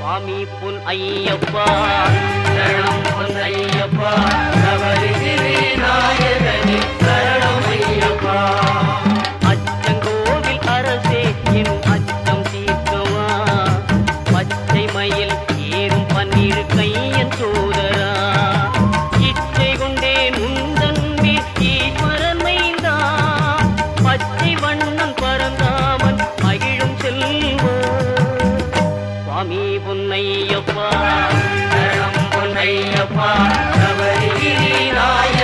சுவாமி பொன் ஐயப்பா சரணம் பொன் ஐயப்பா சபரிகிரி நாயகனே சரணம் ஐயப்பா அச்சங்கோவில் அரசே என் அச்சம் தீர்க்கவா பச்சை மயில் ஏறும் பன்னீர் கையன் சோதரா இச்சை கொண்டேன் உந்தன் மேல் ஈஸ்வரன் மைந்தா பச்சை வண்ணம் பரந்தாமன் மகிழும் செல்வா சுவாமி பொன்னையப்பா சரணம் பொன்னையப்பா சபரிகிரி நாயகனே